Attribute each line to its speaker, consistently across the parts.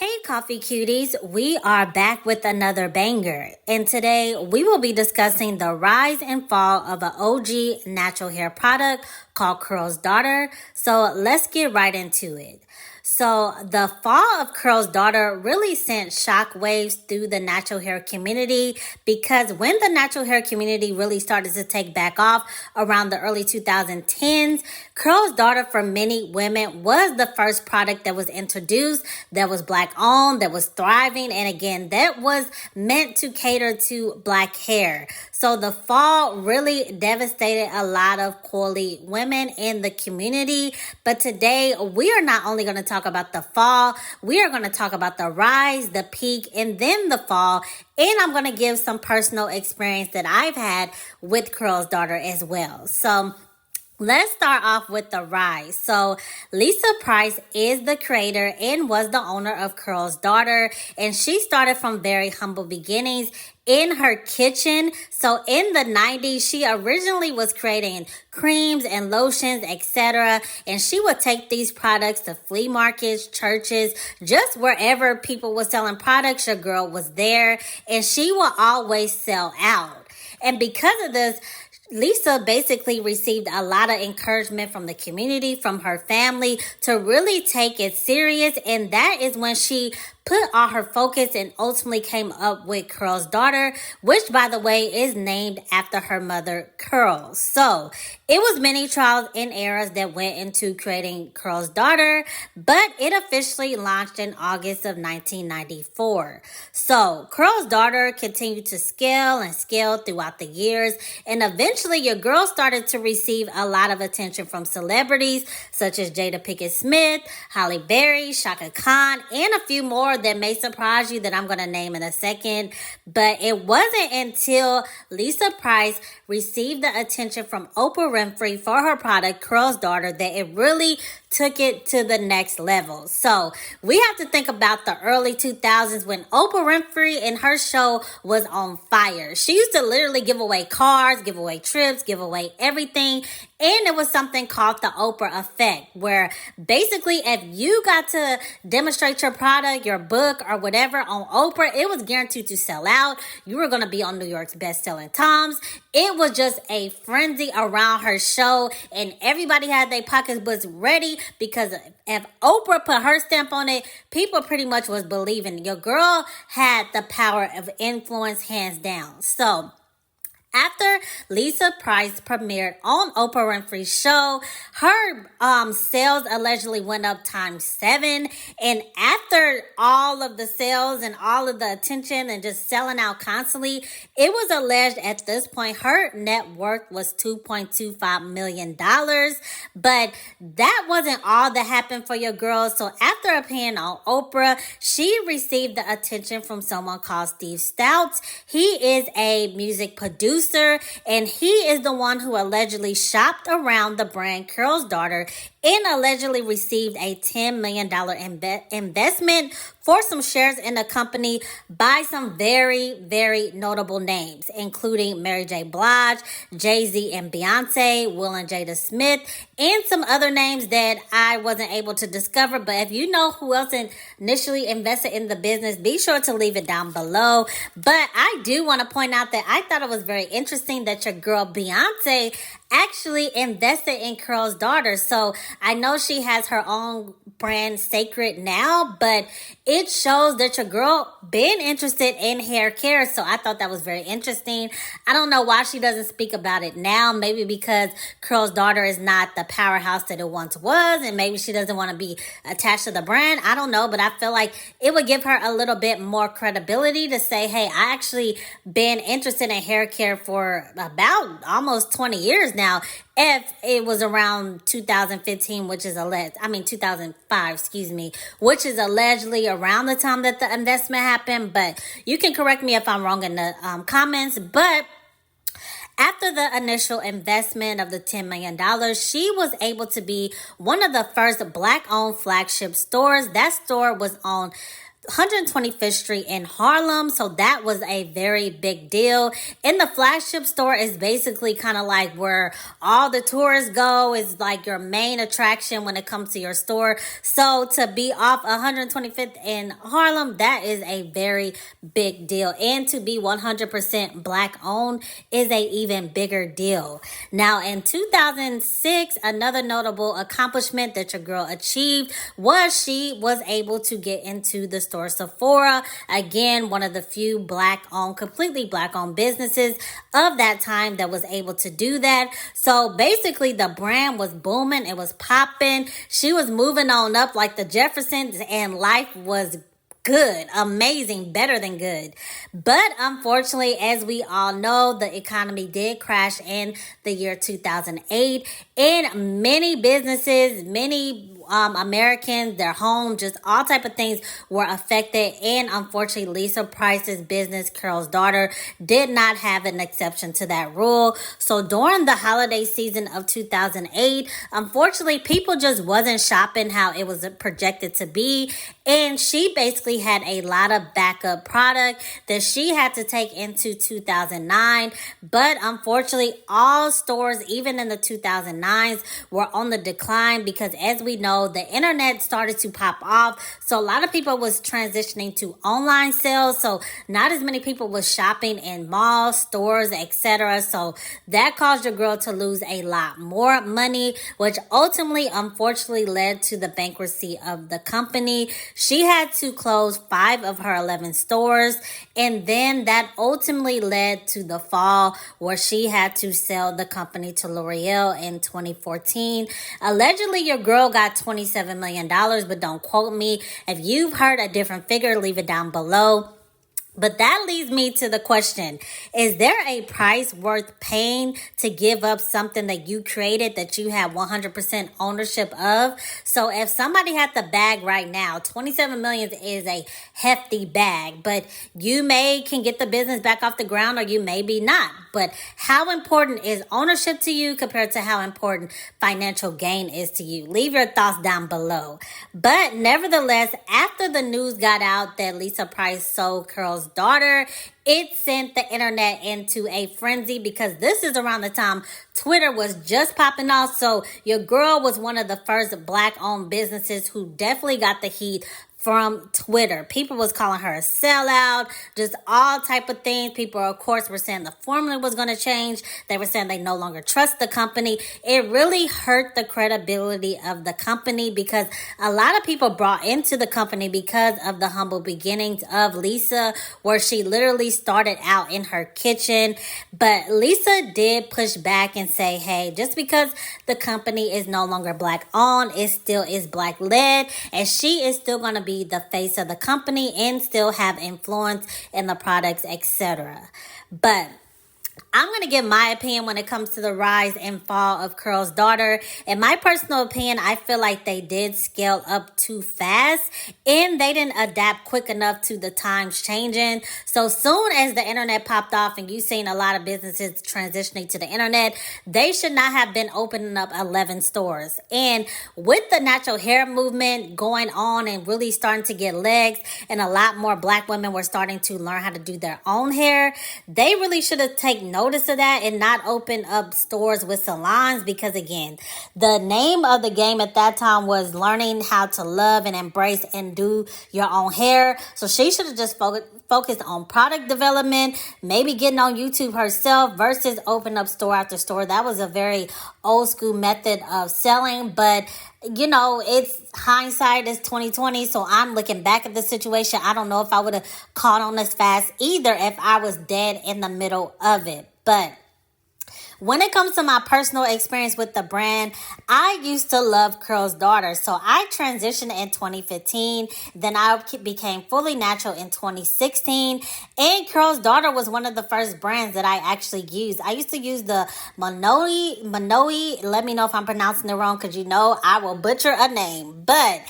Speaker 1: Hey, coffee cuties, we are back with another banger. And today we will be discussing the rise and fall of an OG natural hair product called Curl's Daughter. So let's get right into it. So the fall of Curl's Daughter really sent shockwaves through the natural hair community because when the natural hair community really started to take back off around the early 2010s, Curl's Daughter for many women was the first product that was introduced that was black owned, that was thriving, and again, that was meant to cater to black hair. So the fall really devastated a lot of coily women in the community. But today, we are not only going to talk about the fall, we are going to talk about the rise, the peak, and then the fall. And I'm going to give some personal experience that I've had with Curl's Daughter as well. So let's start off with the rise. So Lisa Price is the creator and was the owner of Curl's Daughter. And she started from very humble beginnings in her kitchen. So in the 90s, she originally was creating creams and lotions, etc. And she would take these products to flea markets, churches, just wherever people were selling products, your girl was there. And she will always sell out. And because of this, Lisa basically received a lot of encouragement from the community, from her family, to really take it serious. And that is when she put all her focus and ultimately came up with Curl's Daughter, which, by the way, is named after her mother, Curl. So it was many trials and errors that went into creating Curl's Daughter, but it officially launched in August of 1994. So Curl's Daughter continued to scale and scale throughout the years, and eventually your girl started to receive a lot of attention from celebrities such as Jada Pinkett Smith, Halle Berry, Shaka Khan, and a few more that may surprise you that I'm going to name in a second. But it wasn't until Lisa Price received the attention from Oprah Winfrey for her product, Curl's Daughter, that it really took it to the next level. So we have to think about the early 2000s when Oprah Winfrey and her show was on fire. She used to literally give away cars, give away trips, give away everything. And it was something called the Oprah Effect, where basically if you got to demonstrate your product, your book, or whatever on Oprah, it was guaranteed to sell out. You were going to be on New York's best-selling Times. It was just a frenzy around her show, and everybody had their pocketbooks ready because if Oprah put her stamp on it, people pretty much was believing. Your girl had the power of influence hands down. So after Lisa Price premiered on Oprah Winfrey's show, her sales allegedly went up ×7. And after all of the sales and all of the attention and just selling out constantly, it was alleged at this point her net worth was $2.25 million. But that wasn't all that happened for your girl. So after appearing on Oprah, she received the attention from someone called Steve Stoute. He is a music producer, and he is the one who allegedly shopped around the brand Curl's Daughter and allegedly received a $10 million investment for some shares in the company by some very, very notable names, including Mary J. Blige, JayZ and Beyonce, Will and Jada Smith, and some other names that I wasn't able to discover. But if you know who else initially invested in the business, be sure to leave it down below. But I do want to point out that I thought it was very interesting that your girl Beyonce actually invested in Curl's Daughter. So I know she has her own brand, Sacred, now, but it shows that your girl been interested in hair care. So I thought that was very interesting. I don't know why she doesn't speak about it now. Maybe because Curl's Daughter is not the powerhouse that it once was, and maybe she doesn't want to be attached to the brand. I don't know, but I feel like it would give her a little bit more credibility to say, hey, I actually been interested in hair care for about almost 20 years now. If it was around 2015, 2005, which is allegedly around the time that the investment happened. But you can correct me if I'm wrong in the comments. But after the initial investment of the $10 million, she was able to be one of the first Black-owned flagship stores. That store was on 125th Street in Harlem. So that was a very big deal. And the flagship store is basically kind of like where all the tourists go. Is like your main attraction when it comes to your store. So to be off 125th in Harlem, that is a very big deal. And to be 100% black owned is a even bigger deal. Now in 2006, another notable accomplishment that your girl achieved was she was able to get into the store Sephora. Again, one of the few black owned, completely black owned businesses of that time that was able to do that. So basically the brand was booming. It was popping. She was moving on up like the Jeffersons and life was good, amazing, better than good. But unfortunately, as we all know, the economy did crash in the year 2008 and many businesses, many Americans, their home, just all type of things were affected. And unfortunately, Lisa Price's business, Carol's Daughter, did not have an exception to that rule. So during the holiday season of 2008, unfortunately, people just wasn't shopping how it was projected to be. And she basically had a lot of backup product that she had to take into 2009. But unfortunately, all stores, even in the 2009s, were on the decline because as we know, the internet started to pop off. So a lot of people was transitioning to online sales. So not as many people was shopping in malls, stores, etc. So that caused your girl to lose a lot more money, which ultimately, unfortunately, led to the bankruptcy of the company. She had to close 5 of her 11 stores. And then that ultimately led to the fall where she had to sell the company to Loreal in 2014. Allegedly, your girl got $27 million, but don't quote me. If you've heard a different figure, leave it down below. But that leads me to the question, is there a price worth paying to give up something that you created that you have 100% ownership of? So if somebody had the bag right now, 27 million is a hefty bag, but you can get the business back off the ground or you may be not. But how important is ownership to you compared to how important financial gain is to you? Leave your thoughts down below. But nevertheless, after the news got out that Lisa Price sold Carol's Daughter, it sent the internet into a frenzy because this is around the time Twitter was just popping off. So your girl was one of the first black-owned businesses who definitely got the heat from Twitter. People was calling her a sellout, just all type of things. People, of course, were saying the formula was going to change. They were saying they no longer trust the company. It really hurt the credibility of the company because a lot of people brought into the company because of the humble beginnings of Lisa, where she literally started out in her kitchen. But Lisa did push back and say, hey, just because the company is no longer black owned, it still is black led, and she is still going to be the face of the company and still have influence in the products, etc. But I'm going to give my opinion when it comes to the rise and fall of Carol's Daughter. In my personal opinion, I feel like they did scale up too fast and they didn't adapt quick enough to the times changing. So soon as the internet popped off and you seen a lot of businesses transitioning to the internet, they should not have been opening up 11 stores. And with the natural hair movement going on and really starting to get legs and a lot more black women were starting to learn how to do their own hair, they really should have taken notice of that and not open up stores with salons because, again, the name of the game at that time was learning how to love and embrace and do your own hair. So she should have just focused on product development, maybe getting on YouTube herself versus open up store after store. That was a very old school method of selling, but you know, it's hindsight is 2020. So I'm looking back at the situation. I don't know if I would have caught on as fast either if I was dead in the middle of it. But when it comes to my personal experience with the brand, I used to love Carol's Daughter. So I transitioned in 2015. Then I became fully natural in 2016. And Carol's Daughter was one of the first brands that I actually used. I used to use the Manoe. Let me know if I'm pronouncing it wrong because you know I will butcher a name. But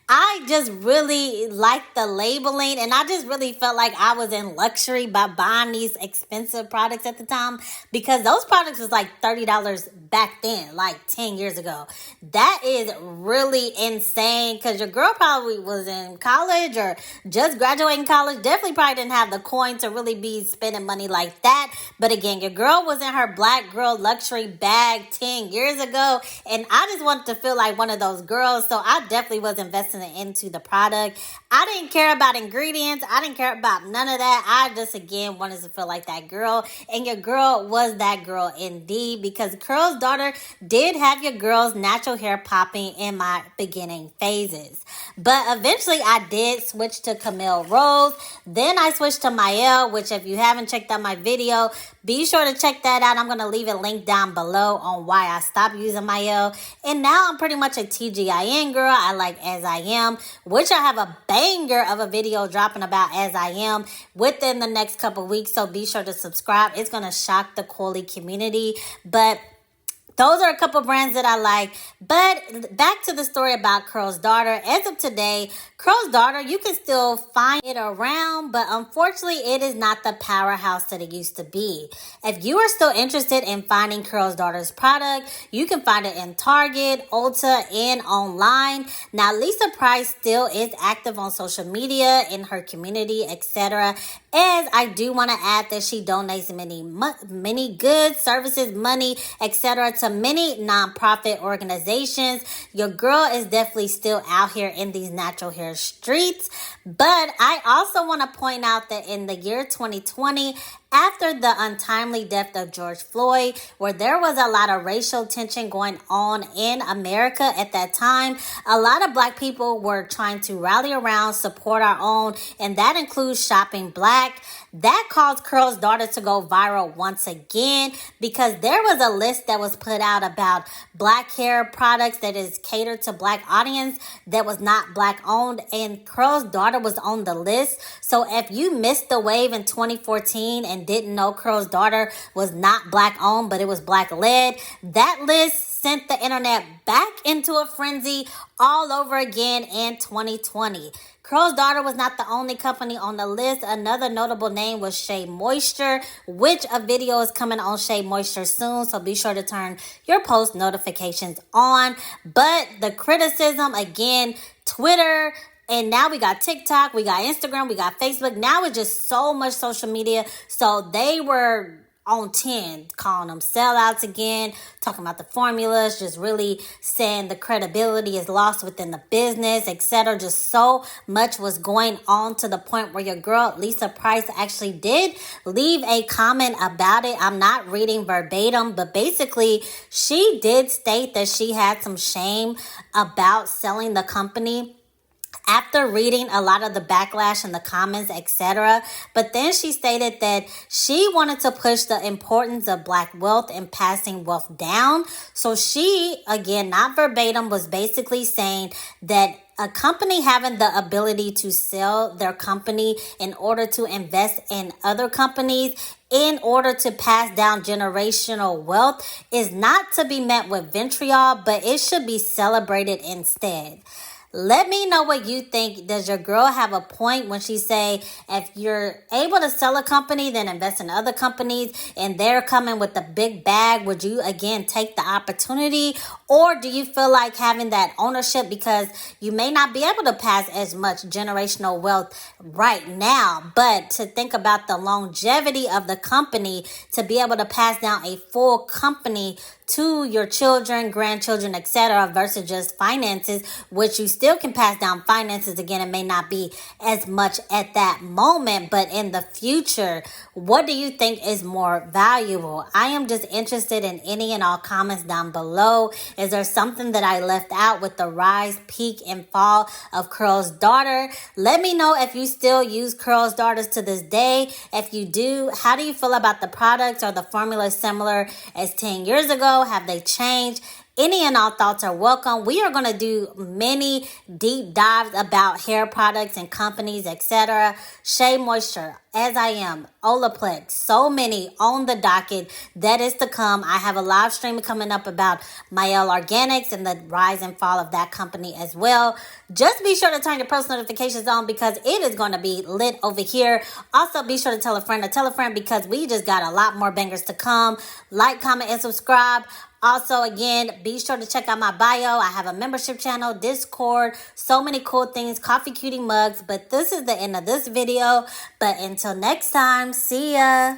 Speaker 1: I just really liked the labeling, and I just really felt like I was in luxury by buying these expensive products at the time, because those products was like $30 back then, like 10 years ago. That is really insane, because your girl probably was in college or just graduating college. Definitely probably didn't have the coin to really be spending money like that. But again, your girl was in her black girl luxury bag 10 years ago, and I just wanted to feel like one of those girls. So I definitely was investing into the product. I didn't care about ingredients. I didn't care about none of that. I just, again, wanted to feel like that girl. And your girl was that girl indeed, because Curl's Daughter did have your girl's natural hair popping in my beginning phases. But eventually I did switch to Camille Rose. Then I switched to Mielle, which if you haven't checked out my video, be sure to check that out. I'm going to leave a link down below on why I stopped using Mielle. And now I'm pretty much a TGIN girl. I like As I Am, which I have a banger of a video dropping about As I Am within the next couple weeks. So be sure to subscribe. It's going to shock the Coley community. But those are a couple brands that I like. But back to the story about Curl's Daughter. As of today, Curl's Daughter, you can still find it around, but unfortunately, it is not the powerhouse that it used to be. If you are still interested in finding Curl's Daughter's product, you can find it in Target, Ulta, and online. Now, Lisa Price still is active on social media, in her community, etc. As I do want to add that she donates many goods, services, money, etc. to many nonprofit organizations. Your girl is definitely still out here in these natural hair streets. But I also want to point out that in the year 2020, after the untimely death of George Floyd, where there was a lot of racial tension going on in America at that time, a lot of black people were trying to rally around, support our own, and that includes shopping black. That caused Curl's Daughter to go viral once again, because there was a list that was put out about black hair products that is catered to black audience that was not black owned, and Curl's Daughter was on the list. So if you missed the wave in 2014 and didn't know Curl's Daughter was not black owned, but it was black led, that list sent the internet back into a frenzy all over again in 2020. Curl's Daughter was not the only company on the list. Another notable name was Shea Moisture, which a video is coming on Shea Moisture soon, so be sure to turn your post notifications on. But the criticism, again, Twitter, and now we got TikTok, we got Instagram, we got Facebook. Now it's just so much social media. So they were on 10, calling them sellouts again, talking about the formulas, just really saying the credibility is lost within the business, etc. Just so much was going on, to the point where your girl Lisa Price actually did leave a comment about it. I'm not reading verbatim, but basically she did state that she had some shame about selling the company after reading a lot of the backlash in the comments, etc. But then she stated that she wanted to push the importance of black wealth and passing wealth down. So she, again, not verbatim, was basically saying that a company having the ability to sell their company in order to invest in other companies, in order to pass down generational wealth, is not to be met with vitriol, but it should be celebrated instead. Let me know what you think. Does your girl have a point when she say, if you're able to sell a company, then invest in other companies, and they're coming with a big bag? Would you, again, take the opportunity? Or do you feel like having that ownership, because you may not be able to pass as much generational wealth right now, but to think about the longevity of the company, to be able to pass down a full company to your children, grandchildren, etc., versus just finances, which you still can pass down finances. Again, it may not be as much at that moment, but in the future, what do you think is more valuable? I am just interested in any and all comments down below. Is there something that I left out with the rise, peak, and fall of Curl's Daughter? Let me know if you still use Curl's Daughters to this day. If you do, how do you feel about the products? Are the formulas similar as 10 years ago? Have they changed? Any and all thoughts are welcome. We are going to do many deep dives about hair products and companies, etc. Shea Moisture, As I Am, Olaplex, so many on the docket. That is to come. I have a live stream coming up about Mielle Organics and the rise and fall of that company as well. Just be sure to turn your post notifications on because it is going to be lit over here. Also, be sure to tell a friend because we just got a lot more bangers to come. Like, comment, and subscribe. Also, again, be sure to check out my bio. I have a membership channel, Discord, so many cool things, coffee cutie mugs. But this is the end of this video. But until next time, see ya.